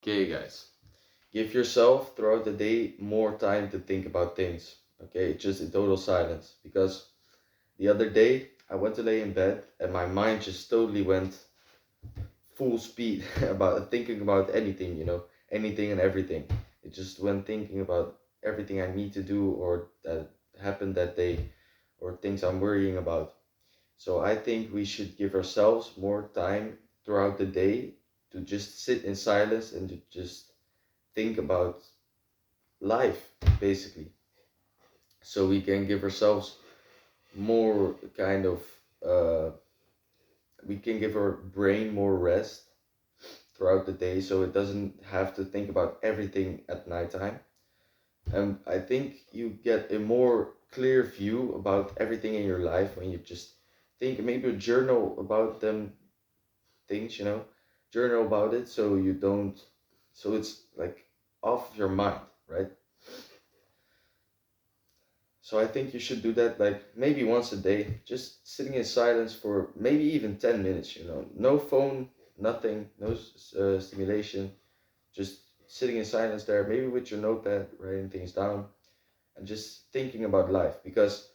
Okay, guys, give yourself throughout the day more time to think about things. Okay, just in total silence. Because the other day I went to lay in bed and my mind just totally went full speed about thinking about anything, anything and everything. It just went thinking about everything I need to do or that happened that day or things I'm worrying about. So I think we should give ourselves more time throughout the day to just sit in silence and to just think about life, basically. So we can give ourselves more uh, we can give our brain more rest throughout the day so it doesn't have to think about everything at nighttime. And I think you get a more clear view about everything in your life when you just think, maybe a journal about them things, journal about it so you don't, so it's like off your mind, right? So I think you should do that like maybe once a day, just sitting in silence for maybe even 10 minutes, no phone, nothing, no stimulation, just sitting in silence there, maybe with your notepad, writing things down and just thinking about life, because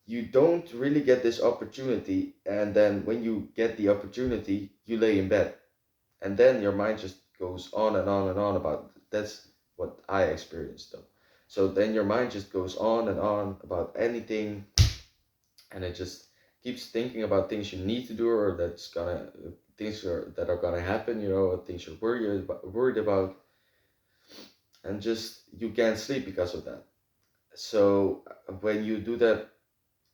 you don't really get this opportunity, and then when you get the opportunity you lay in bed and then your mind just goes on and on and on about it. That's what I experienced though. So then your mind just goes on and on about anything, and it just keeps thinking about things you need to do or that's gonna that are gonna happen, things you're worried about, and just you can't sleep because of that. So when you do that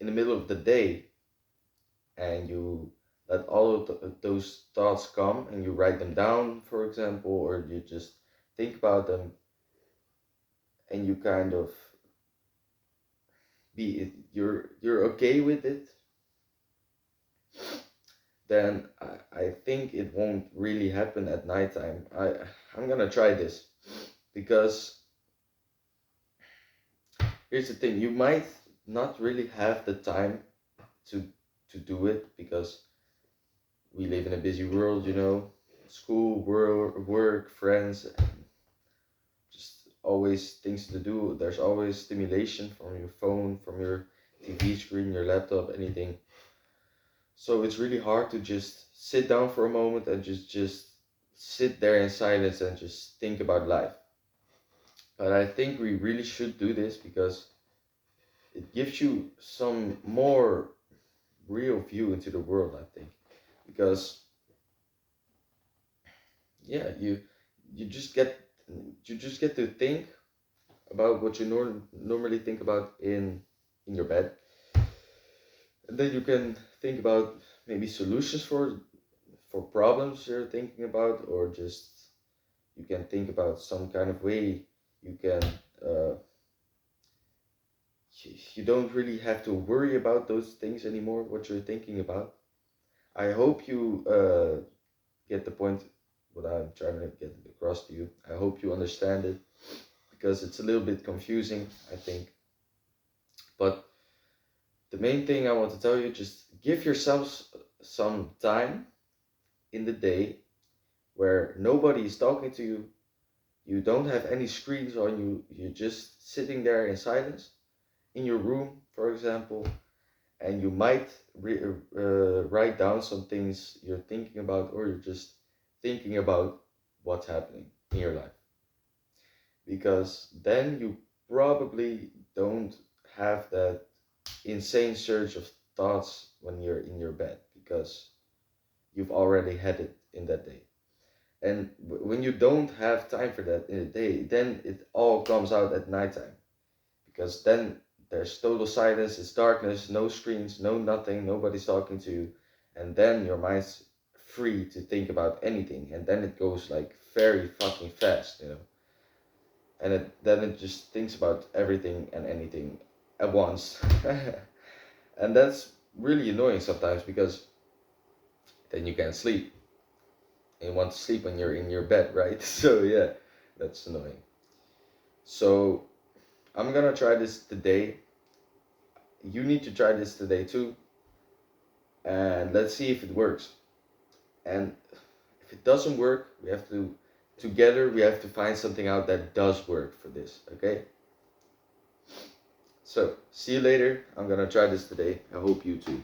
in the middle of the day and you let all of those thoughts come and you write them down, for example, or you just think about them and you kind of you're okay with it, then I think it won't really happen at nighttime. I'm gonna try this because here's the thing: you might not really have the time to to do it because we live in a busy world, school, work, friends, just always things to do. There's always stimulation from your phone, from your TV screen, your laptop, anything. So it's really hard to just sit down for a moment and just sit there in silence and just think about life. But I think we really should do this because it gives you some more real view into the world, I think. Because yeah, you just get you just get to think about what you normally think about in your bed, and then you can think about maybe solutions for problems you're thinking about, or just you can think about some kind of way you can uh, you don't really have to worry about those things anymore what you're thinking about. I hope you get the point what I'm trying to get across to you. I hope you understand it because it's a little bit confusing, I think. But the main thing I want to tell you, just give yourselves some time in the day where nobody is talking to you. You don't have any screens on you. You're just sitting there in silence in your room, for example, and you might write down some things you're thinking about, or you're just thinking about what's happening in your life. Because then you probably don't have that insane surge of thoughts when you're in your bed because you've already had it in that day. And when you don't have time for that in the day, then it all comes out at nighttime because then there's total silence, it's darkness, no screens, no nothing, nobody's talking to you, and then your mind's free to think about anything, and then it goes like very fucking fast. And then it just thinks about everything and anything at once. And that's really annoying sometimes because then you can't sleep and you want to sleep when you're in your bed, right? So yeah, that's annoying. So I'm gonna try this today. You need to try this today too, and let's see if it works. And if it doesn't work, we have to together we have to find something out that does work for this, okay? So, see you later. I'm gonna try this today. I hope you too.